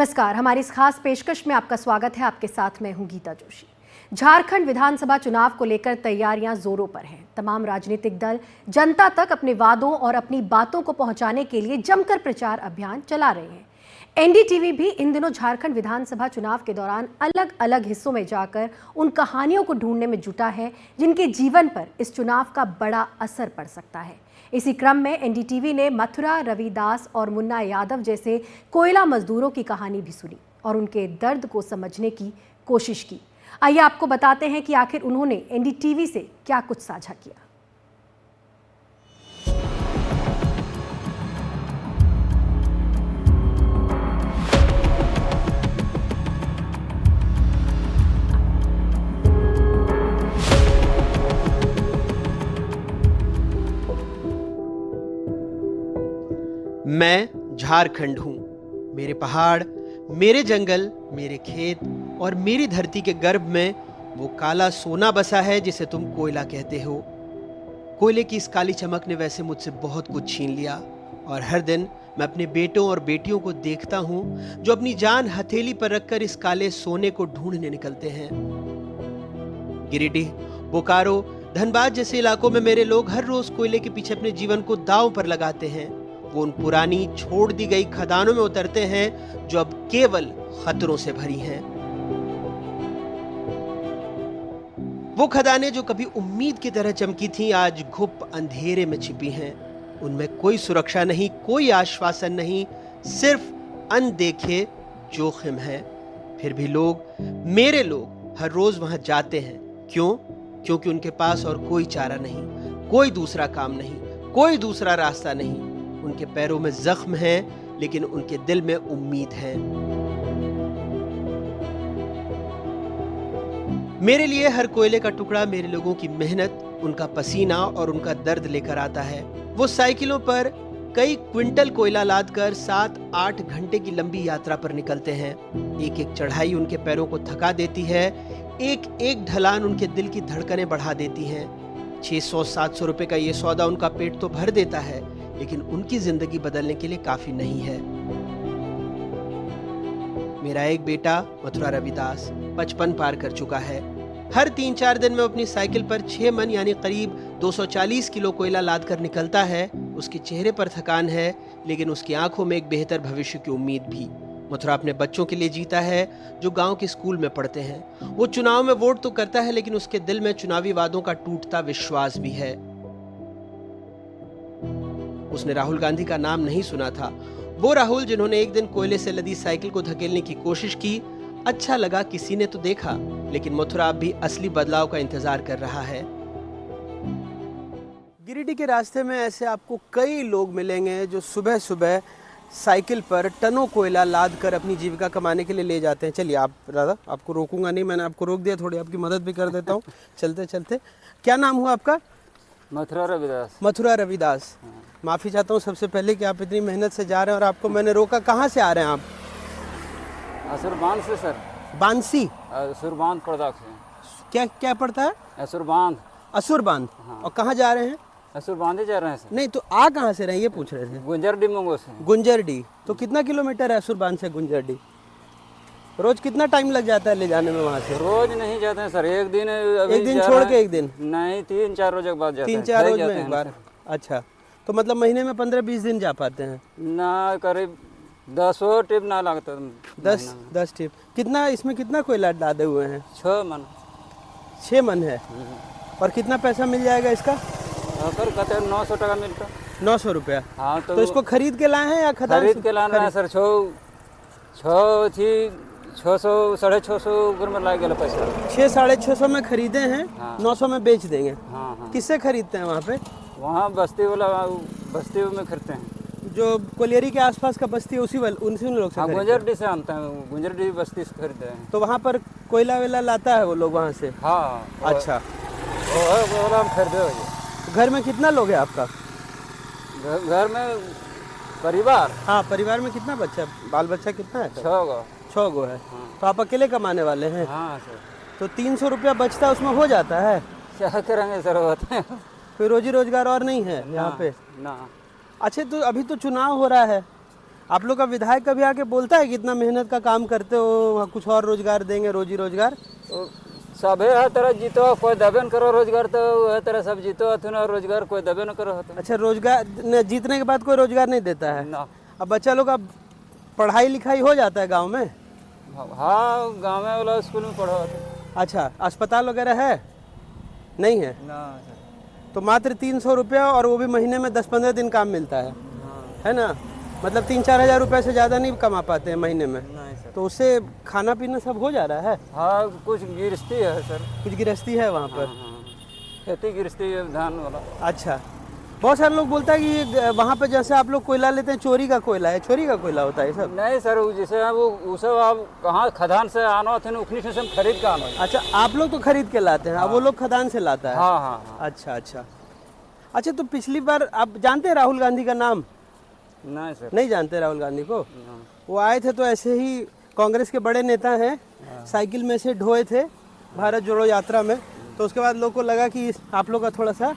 नमस्कार, हमारी इस खास पेशकश में आपका स्वागत है। आपके साथ मैं हूं गीता जोशी। झारखंड विधानसभा चुनाव को लेकर तैयारियां जोरों पर हैं। तमाम राजनीतिक दल जनता तक अपने वादों और अपनी बातों को पहुंचाने के लिए जमकर प्रचार अभियान चला रहे हैं। एनडीटीवी भी इन दिनों झारखंड विधानसभा चुनाव के दौरान अलग अलग हिस्सों में जाकर उन कहानियों को ढूंढने में जुटा है जिनके जीवन पर इस चुनाव का बड़ा असर पड़ सकता है। इसी क्रम में एनडीटीवी ने मथुरा रविदास और मुन्ना यादव जैसे कोयला मजदूरों की कहानी भी सुनी और उनके दर्द को समझने की कोशिश की। आइए आपको बताते हैं कि आखिर उन्होंने एनडीटीवी से क्या कुछ साझा किया। मैं झारखंड हूँ। मेरे पहाड़, मेरे जंगल, मेरे खेत और मेरी धरती के गर्भ में वो काला सोना बसा है जिसे तुम कोयला कहते हो। कोयले की इस काली चमक ने वैसे मुझसे बहुत कुछ छीन लिया और हर दिन मैं अपने बेटों और बेटियों को देखता हूँ जो अपनी जान हथेली पर रखकर इस काले सोने को ढूंढने निकलते हैं। गिरिडीह, बोकारो, धनबाद जैसे इलाकों में मेरे लोग हर रोज कोयले के पीछे अपने जीवन को दांव पर लगाते हैं। वो उन पुरानी छोड़ दी गई खदानों में उतरते हैं जो अब केवल खतरों से भरी हैं। वो खदानें जो कभी उम्मीद की तरह चमकी थीं, आज घुप अंधेरे में छिपी हैं। उनमें कोई सुरक्षा नहीं, कोई आश्वासन नहीं, सिर्फ अनदेखे जोखिम है। फिर भी लोग, मेरे लोग, हर रोज वहां जाते हैं। क्यों? क्योंकि उनके पास और कोई चारा नहीं, कोई दूसरा काम नहीं, कोई दूसरा रास्ता नहीं। उनके पैरों में जख्म है लेकिन उनके दिल में उम्मीद है। मेरे लिए हर कोयले का टुकड़ा मेरे लोगों की मेहनत, उनका पसीना और उनका दर्द लेकर आता है। वो साइकिलों पर कई क्विंटल कोयला लादकर 7-8 घंटे की लंबी यात्रा पर निकलते हैं। एक एक चढ़ाई उनके पैरों को थका देती है, एक एक ढलान उनके दिल की धड़कनें बढ़ा देती हैं। 600-700 रुपए का ये सौदा उनका पेट तो भर देता है लेकिन उनकी जिंदगी बदलने के लिए काफी नहीं है। मेरा एक बेटा मथुरा रविदास 55 पार कर चुका है। हर 3-4 दिन में अपनी साइकिल पर 6 मन यानी करीब 240 किलो कोयला लाद कर निकलता है। उसके चेहरे पर थकान है लेकिन उसकी आंखों में एक बेहतर भविष्य की उम्मीद भी। मथुरा अपने बच्चों के लिए जीता है जो गांव के स्कूल में पढ़ते हैं। वो चुनाव में वोट तो करता है लेकिन उसके दिल में चुनावी वादों का टूटता विश्वास भी है। उसने राहुल गांधी का नाम नहीं सुना था, वो राहुल जिन्होंने एक दिन कोयले से लदी साइकिल को धकेलने की कोशिश की। अच्छा लगा, किसी ने तो देखा, लेकिन मथुरा अब भी असली बदलाव का इंतजार कर रहा है। गिरिडीह के रास्ते में ऐसे आपको कई लोग मिलेंगे जो सुबह सुबह साइकिल पर टनों कोयला लाद कर अपनी जीविका कमाने के लिए ले जाते हैं। चलिए आप राधा, आपको रोकूंगा नहीं, मैंने आपको रोक दिया, थोड़ी आपकी मदद भी कर देता हूँ चलते चलते। क्या नाम हुआ आपका? मथुरा रविदास। मथुरा रविदास। माफ़ी चाहता हूँ सबसे पहले कि आप इतनी मेहनत से जा रहे हैं और आपको मैंने रोका। कहाँ से आ रहे हैं आप? असुरबांध से सर। बांसी? असुरबांध प्रदाख से। क्या क्या पड़ता है? असुरबांध। असुरबांध। हाँ। और कहाँ जा रहे हैं? असुरबांध ही जा रहे हैं सर। नहीं तो आ कहाँ से रहे हैं ये पूछ रहे थे। गुंजरडीह मंगो से। गुंजरडीह। तो कितना किलोमीटर है असुरबांध से गुंजरडीह? रोज कितना टाइम लग जाता है ले जाने में वहाँ से? रोज नहीं जाते हैं सर, एक दिन एक दिन छोड़ के एक दिन? नहीं, 3-4 रोज के बाद जाते हैं। 3-4 रोज में एक बार? अच्छा, तो मतलब महीने में 15-20 दिन जा पाते हैं ना? करीब 10 ट्रिप ना लगता। 10 ट्रिप। कितना इसमें कितना कोयला लादे हुए हैं? 6 मन। 6 मन है। और कितना पैसा मिल जाएगा इसका? सर कहते हैं 900 टका मिलता। 900 रुपया? हाँ। तो इसको खरीद के लाए हैं या खदान? खरीद के लाना है सर। 600-650 में लाग गया पैसा। 600-650 में खरीदे हैं। हाँ। 900 में बेच देंगे। हाँ हाँ। किससे खरीदते हैं वहाँ पे? वहाँ बस्ती में खरीदते हैं। जो कोलियरी के आसपास का बस्ती है उसी लोग से? हाँ, गुंजरडीह से आते हैं, गुंजरडीह बस्ती से खरीदते हैं। तो वहाँ पर कोयला वेला लाता है वो लोग वहाँ से? हाँ। अच्छा, वो हम खरीदे हुए। घर में कितना लोग हैं आपका? घर में परिवार? हाँ, परिवार में कितना बच्चा, बाल बच्चा कितना है? 6 गो है। तो आप अकेले कमाने वाले हैं? हाँ सर। तो 300 रुपया बचता है, उसमें हो जाता है? क्या करेंगे सर, होते हैं। कोई रोजी रोजगार और नहीं है यहाँ पे? ना। अच्छा, तो अभी तो चुनाव हो रहा है, आप लोग का विधायक कभी आके बोलता है कि इतना मेहनत का काम करते हो, कुछ और रोजगार देंगे, रोजी रोजगार? तो सब है तरह जीतो, कोई दबे न करो रोजगार, तो है तरह सब जीतो हथुन और रोजगार कोई दबे न करो हथुन। अच्छा, रोजगार जीतने के बाद कोई रोजगार नहीं देता है? ना। अब बच्चा लोग का पढ़ाई लिखाई हो जाता है गांव में? हाँ, गाँव में वाला स्कूल में पढ़ो हथुन। अच्छा, अस्पताल वगैरह है? नहीं है? ना। तो मात्र 300 रुपया, और वो भी महीने में 10-15 दिन काम मिलता है, है ना? मतलब 3-4 हज़ार रुपये से ज़्यादा नहीं कमा पाते हैं महीने में। नहीं सर। तो उससे खाना पीना सब हो जा रहा है? हाँ, कुछ गिरस्ती है सर। कुछ गृहस्थी है वहाँ पर? हाँ, खेती गिरस्ती है, धान वाला। अच्छा, बहुत सारे लोग बोलता है कि ये वहाँ पे जैसे आप लोग कोयला लेते हैं, चोरी का कोयला है, चोरी का कोयला होता है सब? नहीं सर, वो जैसे है वो सब आप कहाँ खदान से आना थे, उखनी से हम खरीद के आना। अच्छा, आप लोग तो खरीद के लाते हैं, अब वो लोग खदान से लाता है? हाँ हाँ हाँ। अच्छा अच्छा अच्छा। तो पिछली बार आप जानते हैं राहुल गांधी का नाम? नहीं सर। नहीं जानते राहुल गांधी को? हाँ। वो आए थे तो ऐसे ही, कांग्रेस के बड़े नेता हैं, साइकिल में से ढोए थे भारत जोड़ो यात्रा में। तो उसके बाद लोग को लगा कि आप लोग का थोड़ा सा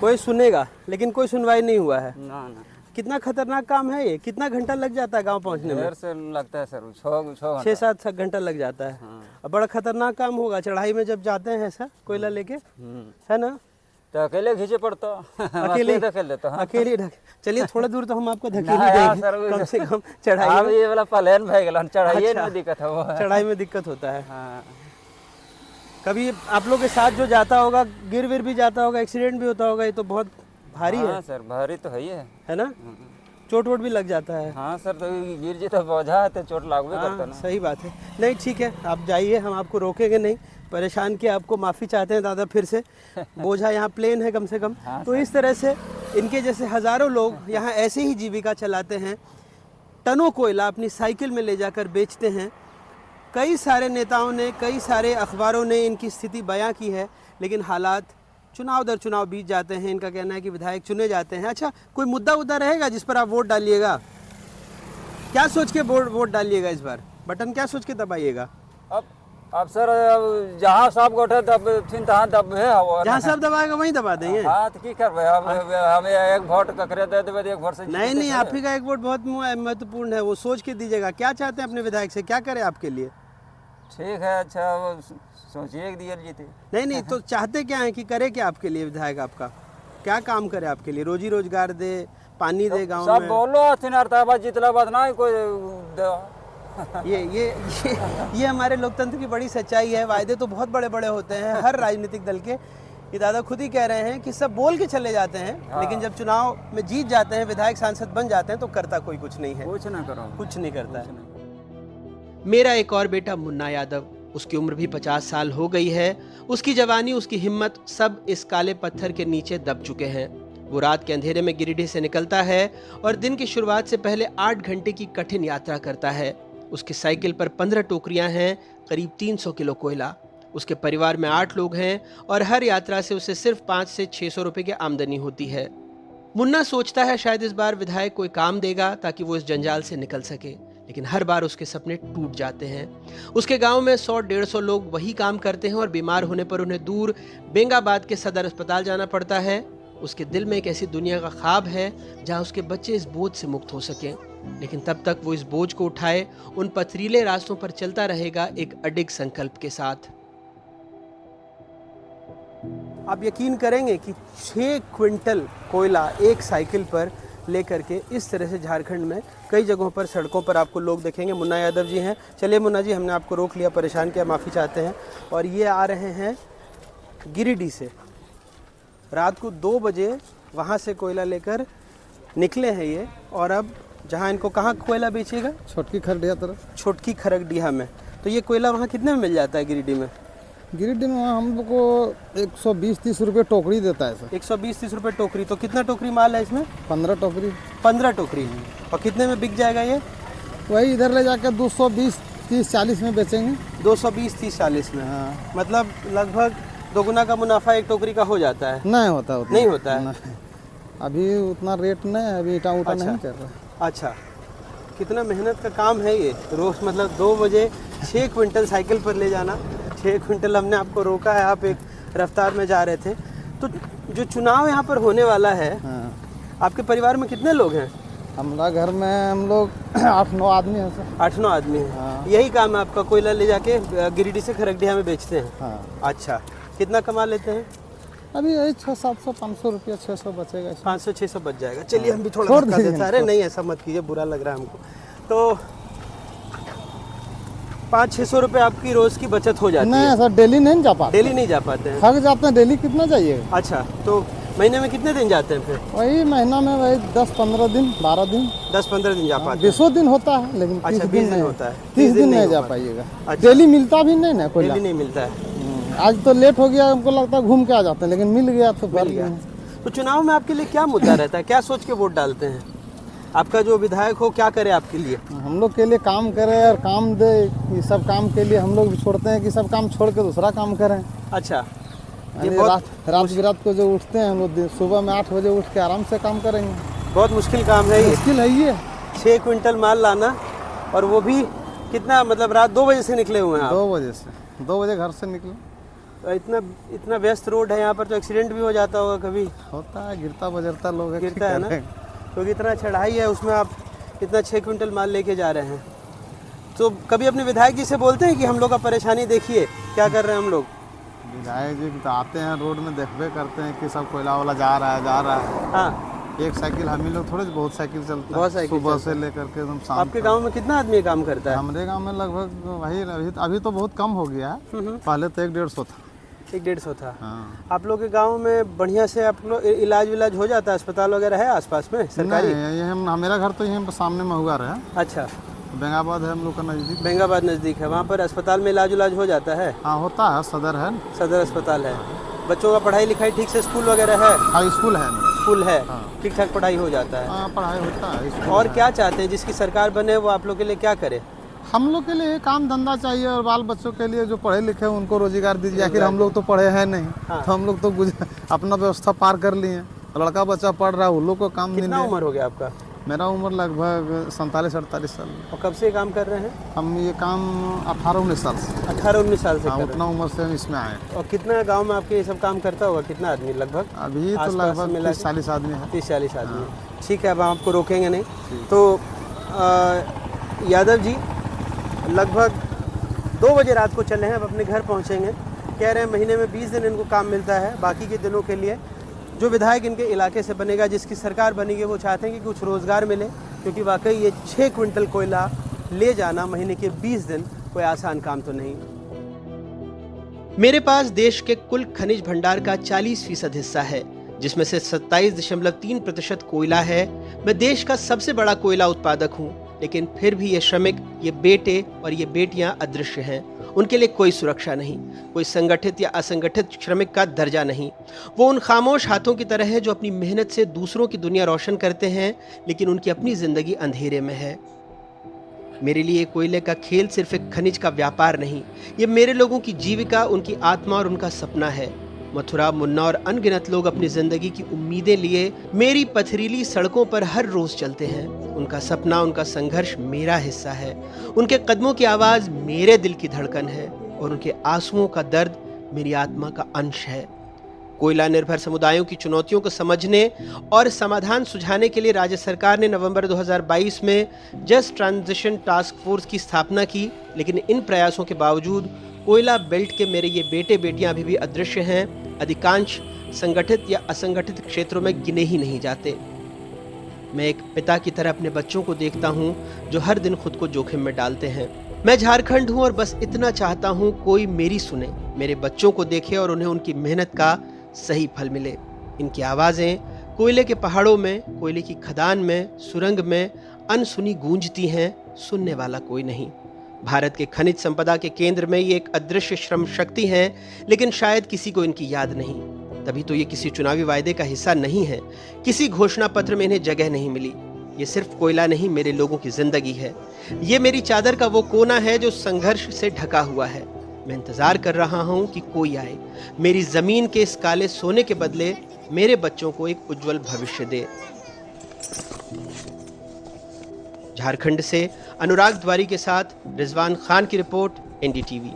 कोई सुनेगा, लेकिन कोई सुनवाई नहीं हुआ है। ना ना। कितना खतरनाक काम है ये? कितना घंटा लग जाता है गांव पहुंचने में? देर से लगता है सर, 6 6-7 घंटा लग जाता है। अब बड़ा खतरनाक काम होगा चढ़ाई में जब जाते हैं ऐसा कोयला लेके, है ना? तो अकेले खींचे पड़ता। अकेले धकेल देता। हाँ। अकेले चलिए, थोड़ा दूर तो हम आपको धकेल ना ही यार देंगे, सर, वो कम से कम चढ़ाई अब में। ये वाला प्लेन भाई गला चढ़ाई अच्छा। में दिक्कत है वो है। चढ़ाई में दिक्कत होता है। हाँ। कभी आप लोग के साथ जो जाता होगा, गिर विर भी जाता होगा, एक्सीडेंट भी होता होगा, ये तो बहुत भारी हाँ है सर, भारी तो है ही है ना? चोट वोट भी लग जाता है? हाँ सर, तो गिर जी तो बोझा है तो चोट लागू करता हाँ, ना। सही बात है। नहीं ठीक है, आप जाइए, हम आपको रोकेंगे नहीं। परेशान किया आपको, माफ़ी चाहते हैं दादा फिर से। बोझा यहाँ प्लेन है कम से कम। हाँ, तो इस तरह से इनके जैसे हज़ारों लोग यहाँ ऐसे ही जीविका चलाते हैं, टनों कोयला अपनी साइकिल में ले जाकर बेचते हैं। कई सारे नेताओं ने, कई सारे अखबारों ने इनकी स्थिति बयां की है, लेकिन हालात चुनाव दर चुनाव बीत जाते हैं। इनका कहना है कि विधायक चुने जाते हैं। अच्छा, कोई मुद्दा रहेगा जिस पर आप वोट डालिएगा? क्या सोच के वोट डालिएगा इस बार? बटन क्या सोच के दबाइएगा? अब सर, अब जहाँ साहब गोठे तब थिन तहाँ दब है वो। जहाँ सब दबाएगा वहीं दबा देंगे। हाँ, तो की करबे? अब हमें एक वोट ककरे दे देबे, एक वोट से नहीं नहीं, आप ही का एक वोट बहुत महत्वपूर्ण है, वो सोच के दीजिएगा। क्या चाहते हैं अपने विधायक से, क्या करे आपके लिए? ठीक है, अच्छा वो सोचिए दिया जीते। नहीं नहीं, तो चाहते क्या है कि करे क्या आपके लिए विधायक? आपका क्या काम करे आपके लिए? रोजी रोजगार दे, पानी दे गाँव सब में? बोलो थिन अर्थाबाद जितला बात ना कोई ये हमारे लोकतंत्र की बड़ी सच्चाई है। वायदे तो बहुत बड़े बड़े होते हैं हर राजनीतिक दल के। ये दादा खुद ही कह रहे हैं कि सब बोल के चले जाते हैं, लेकिन जब चुनाव में जीत जाते हैं, विधायक सांसद बन जाते हैं, तो करता कोई कुछ नहीं है। कुछ ना करो, कुछ नहीं करता है। मेरा एक और बेटा मुन्ना यादव, उसकी उम्र भी 50 साल हो गई है। उसकी जवानी, उसकी हिम्मत सब इस काले पत्थर के नीचे दब चुके हैं। वो रात के अंधेरे में गिरिडीह से निकलता है और दिन की शुरुआत से पहले 8 घंटे की कठिन यात्रा करता है। उसकी साइकिल पर 15 टोकरियां हैं, करीब 300 किलो कोयला। उसके परिवार में 8 लोग हैं और हर यात्रा से उसे सिर्फ 5 से 600 रुपए की आमदनी होती है। मुन्ना सोचता है शायद इस बार विधायक कोई काम देगा ताकि वो इस जंजाल से निकल सके, लेकिन हर बार उसके सपने टूट जाते हैं। उसके गांव में 100-150 लोग वही काम करते हैं और बीमार होने पर उन्हें दूर बेंगाबाद के सदर अस्पताल जाना पड़ता है। उसके दिल में एक ऐसी दुनिया का ख्वाब है जहां उसके बच्चे इस बोझ से मुक्त हो सकें, लेकिन तब तक वो इस बोझ को उठाए उन पथरीले रास्तों पर चलता रहेगा एक अडिग संकल्प के साथ। आप यकीन करेंगे कि 6 क्विंटल कोयला एक साइकिल पर लेकर के इस तरह से झारखंड में कई जगहों पर, सड़कों पर आपको लोग देखेंगे। मुन्ना यादव जी हैं। चलिए मुन्ना जी, हमने आपको रोक लिया, परेशान किया, माफ़ी चाहते हैं। और ये आ रहे हैं गिरिडीह से। रात को 2 बजे वहाँ से कोयला लेकर निकले हैं ये, और अब जहाँ इनको कहाँ कोयला बेचिएगा? छोटकी खरडिया तरफ। छोटकी खरगडीहा में। तो ये कोयला वहाँ कितने में मिल जाता है गिरिडीह में? गिरिडीह में हम लोग को 120-30 रुपये टोकरी देता है सर। 120-30 रुपये टोकरी। तो कितना टोकरी माल है इसमें? 15 टोकरी। 15 टोकरी। और कितने में बिक जाएगा ये? वही इधर ले जाकर 220-30-40 में बेचेंगे। 220-30-40 में? हाँ। मतलब लगभग दोगुना का मुनाफा एक टोकरी का हो जाता है? नहीं होता उतना। नहीं होता है? नहीं। अभी उतना रेट नहीं है, अभी इटा उटा नहीं कर रहा। अच्छा, कितना मेहनत का काम है ये रोज़। मतलब 2 बजे 6 क्विंटल साइकिल पर ले जाना। 6 क्विंटल हमने आपको रोका है, आप एक रफ्तार में जा रहे थे। तो जो चुनाव यहाँ पर होने वाला है, हाँ। आपके परिवार में कितने लोग हैं? हमारा घर में हम लोग 8-9 आदमी हैं सर। 8-9 आदमी हैं। हाँ। यही काम है आपका, कोयला ले जाके गिरिडीह से खरगडिया में बेचते हैं? हाँ, अच्छा, कितना कमा लेते हैं? अभी यही 600-700-500 रुपया 600 बचेगा इसमें। 500-600 बच जाएगा। चलिए हम भी थोड़ा छोड़ धक्का दीजिए देते हैं। अरे नहीं, ऐसा मत कीजिए, बुरा लग रहा है हमको। तो 500-600 रुपये आपकी रोज़ की बचत हो जाती नहीं है? सर, डेली नहीं जा पाते, डेली नहीं जा पाते हैं? थक जाते हैं। डेली कितना जाइएगा? अच्छा, तो महीने में कितने दिन जाते हैं फिर? वही महीना में वही 10-15 दिन, 12 दिन, 10-15 दिन जा पाते हैं? 20 दिन होता है, लेकिन 30 अच्छा, 20 दिन दिन नहीं होता है। 30 दिन नहीं हो जा पाता। पाइएगा। अच्छा। डेली मिलता भी नहीं ना कोयला। डेली नहीं मिलता है? आज तो लेट हो गया, हमको लगता है घूम के आ जाते हैं, लेकिन मिल गया तो मिल भर गया। गया। तो चुनाव में आपके लिए क्या मुद्दा रहता है? क्या सोच के वोट डालते हैं? आपका जो विधायक हो क्या करे आपके लिए? हम लोग के लिए काम करे और काम दे, ये सब काम के लिए हम लोग भी छोड़ते हैं कि सब काम छोड़ के दूसरा काम करें। अच्छा, ये अरे बहुत रात बिरात को जो उठते हैं हम लोग, सुबह में 8 बजे उठ के आराम से काम करेंगे। बहुत मुश्किल काम है ये। मुश्किल है ये। 6 क्विंटल माल लाना, और वो भी कितना, मतलब रात 2 बजे से निकले हुए हैं आप? 2 बजे से, 2 बजे घर से निकले। तो इतना व्यस्त रोड है यहाँ पर, तो एक्सीडेंट भी हो जाता होगा कभी? होता है, गिरता बजरता लोग है, गिरता है ना, क्योंकि इतना चढ़ाई है, उसमें आप इतना 6 क्विंटल माल लेके जा रहे हैं। तो कभी अपने विधायक जी से बोलते हैं कि हम लोग का परेशानी देखिए, क्या कर रहे हैं हम लोग? विधायक जी तो आते हैं, रोड में देखबे करते हैं कि सब कोयला वाला जा रहा है। हाँ, एक साइकिल हम ही लोग थोड़े, बहुत साइकिल चलता है, बहुत साइकिल सुबह चलता से लेकर के एकदम शाम आपके तक। गांव में कितना आदमी काम करता है? हमारे गांव में लगभग वही, अभी तो बहुत कम हो गया है, पहले तो 100-150 था। 100-150 था। हाँ। आप लोग के गांव में बढ़िया से आप लोग इलाज विलाज हो जाता है? अस्पताल वगैरह है आसपास में सरकारी? नहीं, ये मेरा घर तो यहीं सामने में हुआ रहा है। अच्छा, बेंगाबाद है हम लोग का नज़दीक। बेंगाबाद नज़दीक है, वहाँ पर अस्पताल में इलाज विलाज हो जाता है? हाँ, होता है, सदर है। सदर अस्पताल है। बच्चों का पढ़ाई लिखाई ठीक से, स्कूल वगैरह है? हाई स्कूल है। स्कूल है, हाँ। ठीक ठाक पढ़ाई हो जाता है? हाँ, पढ़ाई होता है, स्कूल और है। क्या चाहते हैं जिसकी सरकार बने वो आप लोग के लिए क्या करे? हम लोग के लिए काम धंधा चाहिए, और बाल बच्चों के लिए जो पढ़े लिखे हैं उनको रोजगार दीजिए। आखिर हम लोग तो पढ़े हैं नहीं, हाँ। तो हम लोग तो अपना व्यवस्था पार कर लिए। लड़का बच्चा पढ़ रहा है, उन लोग को काम कितना मिले। उम्र हो गया आपका? मेरा उम्र लगभग 47-48 साल। और कब से काम कर रहे हैं? हम ये काम 18-19 साल से। 18-19 साल से हाँ, कर रहे उतना उम्र से हम इसमें आए। हैं। और कितना गांव में आपके ये सब काम करता होगा? कितना आदमी लगभग? अभी तो आसपास लगभग मिला के? 30-40 आदमी है। 30-40 आदमी। ठीक है, अब हम आपको रोकेंगे नहीं। तो यादव जी लगभग 2 बजे रात को चले हैं, अब अपने घर पहुंचेंगे। कह रहे हैं महीने में 20 दिन इनको काम मिलता है, बाकी के दिनों के लिए जो विधायक इनके इलाके से बनेगा, जिसकी सरकार बनेगी, वो चाहते हैं कि कुछ रोज़गार मिले, क्योंकि वाकई ये 6 क्विंटल कोयला ले जाना महीने के 20 दिन कोई आसान काम तो नहीं। मेरे पास देश के कुल खनिज भंडार का 40% हिस्सा है, जिसमें से 27.3% कोयला है। मैं देश का सबसे बड़ा कोयला उत्पादक हूँ, लेकिन फिर भी ये श्रमिक, ये बेटे और ये बेटियां अदृश्य हैं। उनके लिए कोई सुरक्षा नहीं, कोई संगठित या असंगठित श्रमिक का दर्जा नहीं। वो उन खामोश हाथों की तरह है जो अपनी मेहनत से दूसरों की दुनिया रोशन करते हैं, लेकिन उनकी अपनी जिंदगी अंधेरे में है। मेरे लिए कोयले का खेल सिर्फ एक खनिज का व्यापार नहीं, ये मेरे लोगों की जीविका, उनकी आत्मा और उनका सपना है। मथुरा, मुन्ना और अनगिनत लोग अपनी जिंदगी की उम्मीदें लिए मेरी पथरीली सड़कों पर हर रोज चलते हैं। उनका सपना, उनका संघर्ष मेरा हिस्सा है। उनके कदमों की आवाज मेरे दिल की धड़कन है, और उनके आंसुओं का दर्द मेरी आत्मा का अंश है। कोयला निर्भर समुदायों की चुनौतियों को समझने और समाधान सुझाने के लिए राज्य सरकार ने नवंबर 2022 में जस्ट ट्रांजिशन टास्क फोर्स की स्थापना की, लेकिन इन प्रयासों के बावजूद कोयला बेल्ट के मेरे ये बेटे बेटियां अभी भी अदृश्य हैं। अधिकांश संगठित या असंगठित क्षेत्रों में गिने ही नहीं जाते। मैं एक पिता की तरह अपने बच्चों को देखता हूं, जो हर दिन खुद को जोखिम में डालते हैं। मैं झारखंड हूं और बस इतना चाहता हूं कोई मेरी सुने, मेरे बच्चों को देखे और उन्हें उनकी मेहनत का सही फल मिले। इनकी आवाजें कोयले के पहाड़ों में, कोयले की खदान में, सुरंग में अनसुनी गूंजती हैं, सुनने वाला कोई नहीं। भारत के खनिज संपदा के केंद्र में ये एक अदृश्य श्रम शक्ति है, लेकिन शायद किसी को इनकी याद नहीं। तभी तो ये किसी चुनावी वायदे का हिस्सा नहीं है, किसी घोषणा पत्र में इन्हें जगह नहीं मिली। ये सिर्फ कोयला नहीं, मेरे लोगों की जिंदगी है। ये मेरी चादर का वो कोना है जो संघर्ष से ढका हुआ है। मैं इंतजार कर रहा हूं कि कोई आए, मेरी जमीन के इस काले सोने के बदले मेरे बच्चों को एक उज्जवल भविष्य दे। झारखंड से अनुराग द्वारी के साथ रिजवान खान की रिपोर्ट, NDTV।